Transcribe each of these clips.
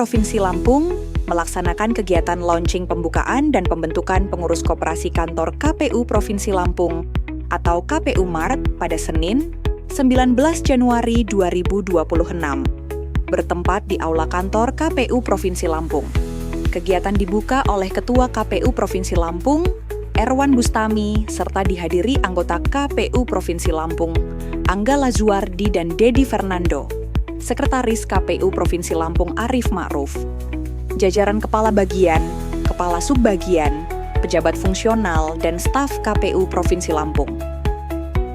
Provinsi Lampung melaksanakan kegiatan launching pembukaan dan pembentukan pengurus koperasi kantor KPU Provinsi Lampung atau KPU Mart pada Senin, 19 Januari 2026, bertempat di Aula Kantor KPU Provinsi Lampung. Kegiatan dibuka oleh Ketua KPU Provinsi Lampung, Erwan Bustami, serta dihadiri anggota KPU Provinsi Lampung, Angga Lazuardi dan Dedi Fernando, Sekretaris KPU Provinsi Lampung Arif Ma'ruf, jajaran kepala bagian, kepala subbagian, pejabat fungsional, dan staf KPU Provinsi Lampung.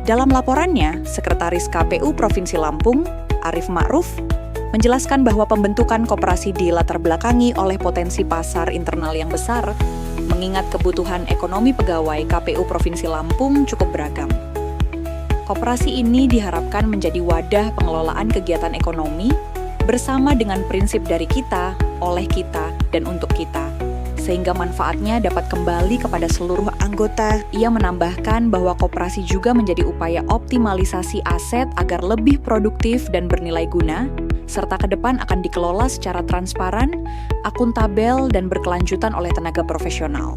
Dalam laporannya, Sekretaris KPU Provinsi Lampung, Arif Ma'ruf, menjelaskan bahwa pembentukan koperasi dilatar belakangi oleh potensi pasar internal yang besar, mengingat kebutuhan ekonomi pegawai KPU Provinsi Lampung cukup beragam. Koperasi ini diharapkan menjadi wadah pengelolaan kegiatan ekonomi bersama dengan prinsip dari kita, oleh kita, dan untuk kita, sehingga manfaatnya dapat kembali kepada seluruh anggota. Ia menambahkan bahwa koperasi juga menjadi upaya optimalisasi aset agar lebih produktif dan bernilai guna, serta ke depan akan dikelola secara transparan, akuntabel, dan berkelanjutan oleh tenaga profesional.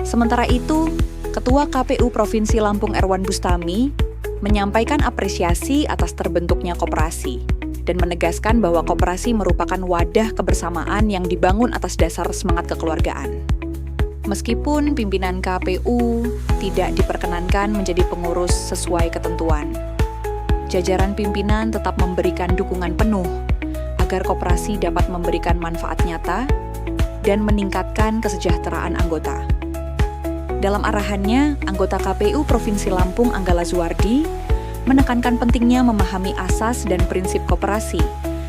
Sementara itu, Ketua KPU Provinsi Lampung Erwan Bustami menyampaikan apresiasi atas terbentuknya koperasi dan menegaskan bahwa koperasi merupakan wadah kebersamaan yang dibangun atas dasar semangat kekeluargaan. Meskipun pimpinan KPU tidak diperkenankan menjadi pengurus sesuai ketentuan, jajaran pimpinan tetap memberikan dukungan penuh agar koperasi dapat memberikan manfaat nyata dan meningkatkan kesejahteraan anggota. Dalam arahannya, anggota KPU Provinsi Lampung Angga Lazuardi menekankan pentingnya memahami asas dan prinsip koperasi,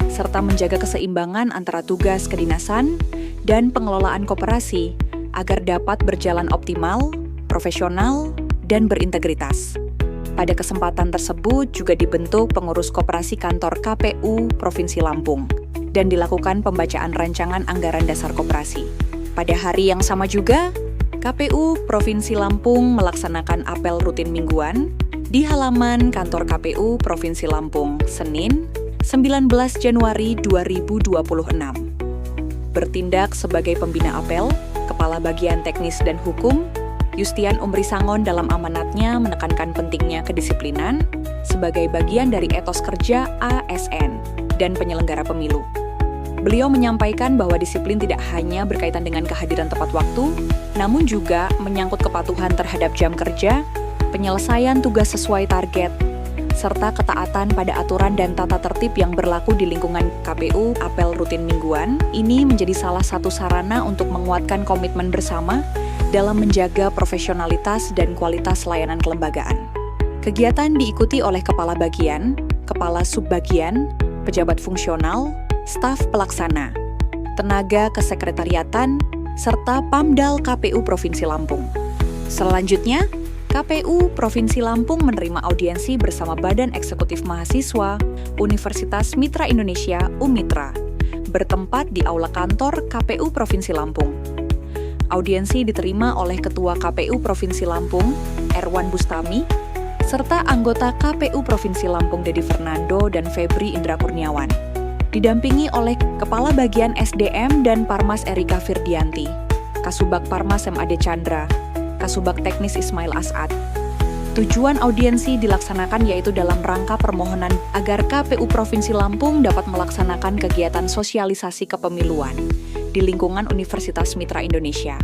serta menjaga keseimbangan antara tugas kedinasan dan pengelolaan koperasi agar dapat berjalan optimal, profesional, dan berintegritas. Pada kesempatan tersebut juga dibentuk pengurus koperasi kantor KPU Provinsi Lampung dan dilakukan pembacaan rancangan anggaran dasar koperasi. Pada hari yang sama juga, KPU Provinsi Lampung melaksanakan apel rutin mingguan di halaman kantor KPU Provinsi Lampung, Senin, 19 Januari 2026. Bertindak sebagai pembina apel, Kepala Bagian Teknis dan Hukum, Yustian Umri Sangon dalam amanatnya menekankan pentingnya kedisiplinan sebagai bagian dari etos kerja ASN dan penyelenggara pemilu. Beliau menyampaikan bahwa disiplin tidak hanya berkaitan dengan kehadiran tepat waktu, namun juga menyangkut kepatuhan terhadap jam kerja, penyelesaian tugas sesuai target, serta ketaatan pada aturan dan tata tertib yang berlaku di lingkungan KPU. Apel rutin mingguan ini menjadi salah satu sarana untuk menguatkan komitmen bersama dalam menjaga profesionalitas dan kualitas layanan kelembagaan. Kegiatan diikuti oleh kepala bagian, kepala subbagian, pejabat fungsional, staf pelaksana, tenaga kesekretariatan, serta Pamdal KPU Provinsi Lampung. Selanjutnya, KPU Provinsi Lampung menerima audiensi bersama Badan Eksekutif Mahasiswa Universitas Mitra Indonesia (UMITRA), bertempat di Aula Kantor KPU Provinsi Lampung. Audiensi diterima oleh Ketua KPU Provinsi Lampung, Erwan Bustami, serta anggota KPU Provinsi Lampung Dedi Fernando dan Febri Indra Kurniawan, didampingi oleh Kepala Bagian SDM dan Parmas Erika Firdianti, Kasubag Parmas MAD Chandra, Kasubag Teknis Ismail As'ad. Tujuan audiensi dilaksanakan yaitu dalam rangka permohonan agar KPU Provinsi Lampung dapat melaksanakan kegiatan sosialisasi kepemiluan di lingkungan Universitas Mitra Indonesia.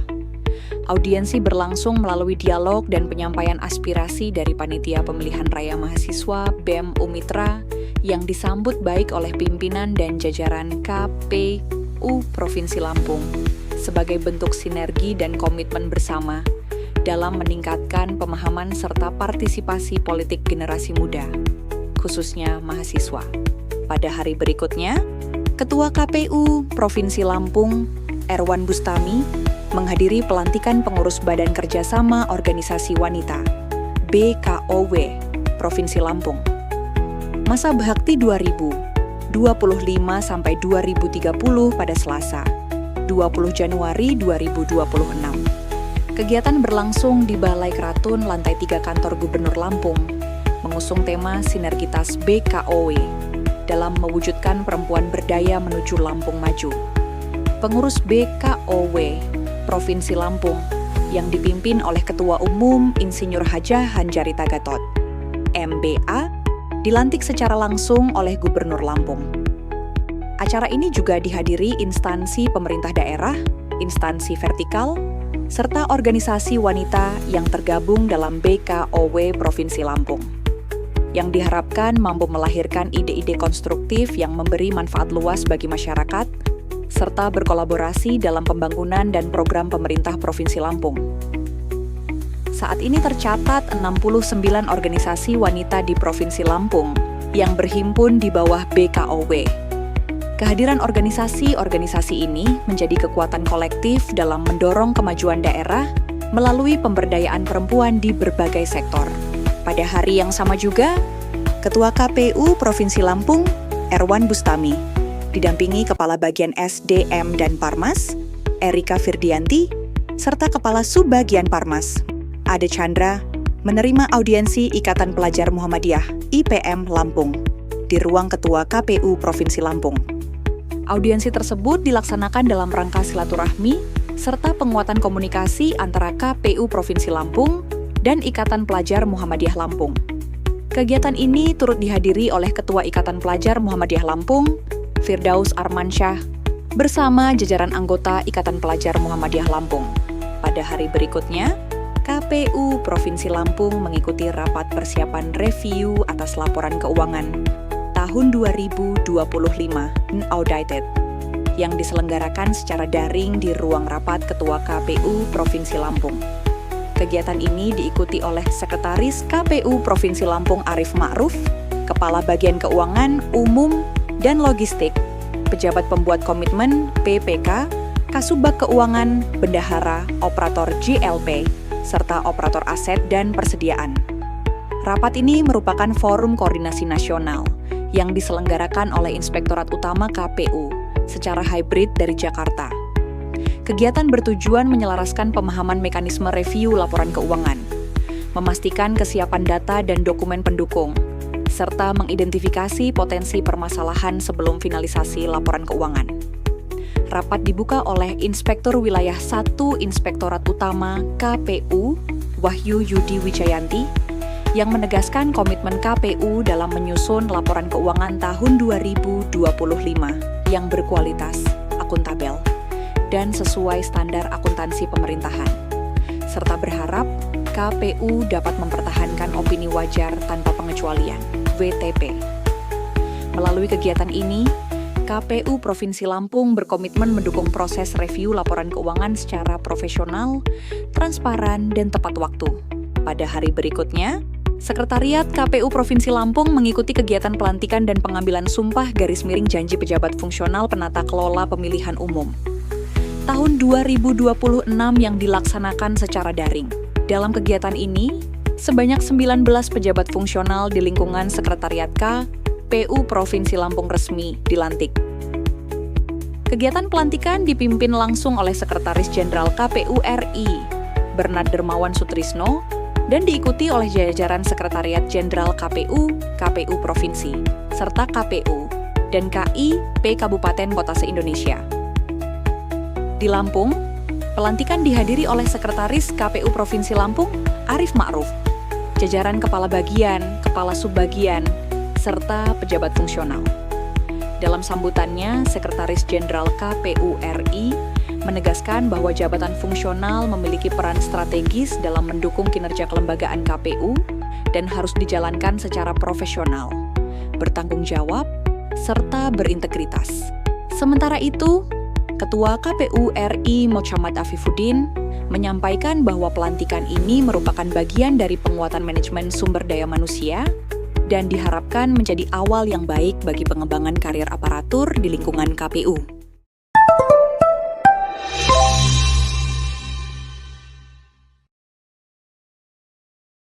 Audiensi berlangsung melalui dialog dan penyampaian aspirasi dari Panitia Pemilihan Raya Mahasiswa BEM UMITRA yang disambut baik oleh pimpinan dan jajaran KPU Provinsi Lampung sebagai bentuk sinergi dan komitmen bersama dalam meningkatkan pemahaman serta partisipasi politik generasi muda, khususnya mahasiswa. Pada hari berikutnya, Ketua KPU Provinsi Lampung, Erwan Bustami, menghadiri pelantikan pengurus Badan Kerjasama Organisasi Wanita, BKOW, Provinsi Lampung. Masa Bakti 2025 sampai 2030 pada Selasa, 20 Januari 2026. Kegiatan berlangsung di Balai Keratun Lantai 3 Kantor Gubernur Lampung, mengusung tema Sinergitas BKOW. dalam mewujudkan perempuan berdaya menuju Lampung Maju. Pengurus BKOW Provinsi Lampung yang dipimpin oleh Ketua Umum Insinyur Hajah Hanjarita Gatot, MBA, dilantik secara langsung oleh Gubernur Lampung. Acara ini juga dihadiri instansi pemerintah daerah, instansi vertikal, serta organisasi wanita yang tergabung dalam BKOW Provinsi Lampung, yang diharapkan mampu melahirkan ide-ide konstruktif yang memberi manfaat luas bagi masyarakat, serta berkolaborasi dalam pembangunan dan program pemerintah Provinsi Lampung. Saat ini tercatat 69 organisasi wanita di Provinsi Lampung yang berhimpun di bawah BKOW. Kehadiran organisasi-organisasi ini menjadi kekuatan kolektif dalam mendorong kemajuan daerah melalui pemberdayaan perempuan di berbagai sektor. Pada hari yang sama juga, Ketua KPU Provinsi Lampung, Erwan Bustami, didampingi Kepala Bagian SDM dan Parmas, Erika Firdianti, serta Kepala Subbagian Parmas, Ade Chandra, menerima audiensi Ikatan Pelajar Muhammadiyah IPM Lampung di ruang Ketua KPU Provinsi Lampung. Audiensi tersebut dilaksanakan dalam rangka silaturahmi serta penguatan komunikasi antara KPU Provinsi Lampung dan Ikatan Pelajar Muhammadiyah Lampung. Kegiatan ini turut dihadiri oleh Ketua Ikatan Pelajar Muhammadiyah Lampung, Firdaus Armansyah, bersama jajaran anggota Ikatan Pelajar Muhammadiyah Lampung. Pada hari berikutnya, KPU Provinsi Lampung mengikuti rapat persiapan review atas laporan keuangan tahun 2025 unaudited yang diselenggarakan secara daring di ruang rapat Ketua KPU Provinsi Lampung. Kegiatan ini diikuti oleh Sekretaris KPU Provinsi Lampung Arif Ma'ruf, Kepala Bagian Keuangan Umum dan Logistik, pejabat pembuat komitmen PPK, Kasubag Keuangan, Bendahara, Operator GLP, serta Operator Aset dan Persediaan. Rapat ini merupakan forum koordinasi nasional yang diselenggarakan oleh Inspektorat Utama KPU secara hybrid dari Jakarta. Kegiatan bertujuan menyelaraskan pemahaman mekanisme review laporan keuangan, memastikan kesiapan data dan dokumen pendukung, serta mengidentifikasi potensi permasalahan sebelum finalisasi laporan keuangan. Rapat dibuka oleh Inspektur Wilayah 1 Inspektorat Utama KPU, Wahyu Yudi Wijayanti, yang menegaskan komitmen KPU dalam menyusun laporan keuangan tahun 2025 yang berkualitas, akuntabel, dan sesuai standar akuntansi pemerintahan, serta berharap KPU dapat mempertahankan opini wajar tanpa pengecualian, WTP. Melalui kegiatan ini, KPU Provinsi Lampung berkomitmen mendukung proses review laporan keuangan secara profesional, transparan, dan tepat waktu. Pada hari berikutnya, Sekretariat KPU Provinsi Lampung mengikuti kegiatan pelantikan dan pengambilan sumpah garis miring janji pejabat fungsional penata kelola pemilihan umum tahun 2026 yang dilaksanakan secara daring. Dalam kegiatan ini, sebanyak 19 pejabat fungsional di lingkungan Sekretariat KPU Provinsi Lampung resmi dilantik. Kegiatan pelantikan dipimpin langsung oleh Sekretaris Jenderal KPU RI, Bernard Dermawan Sutrisno, dan diikuti oleh jajaran Sekretariat Jenderal KPU Provinsi, serta KPU dan KIP Kabupaten Kota se-Indonesia. Di Lampung, pelantikan dihadiri oleh Sekretaris KPU Provinsi Lampung, Arif Ma'ruf, jajaran Kepala Bagian, Kepala Subbagian, serta pejabat fungsional. Dalam sambutannya, Sekretaris Jenderal KPU RI menegaskan bahwa jabatan fungsional memiliki peran strategis dalam mendukung kinerja kelembagaan KPU dan harus dijalankan secara profesional, bertanggung jawab, serta berintegritas. Sementara itu, Ketua KPU RI Mochammad Afifuddin menyampaikan bahwa pelantikan ini merupakan bagian dari penguatan manajemen sumber daya manusia dan diharapkan menjadi awal yang baik bagi pengembangan karir aparatur di lingkungan KPU.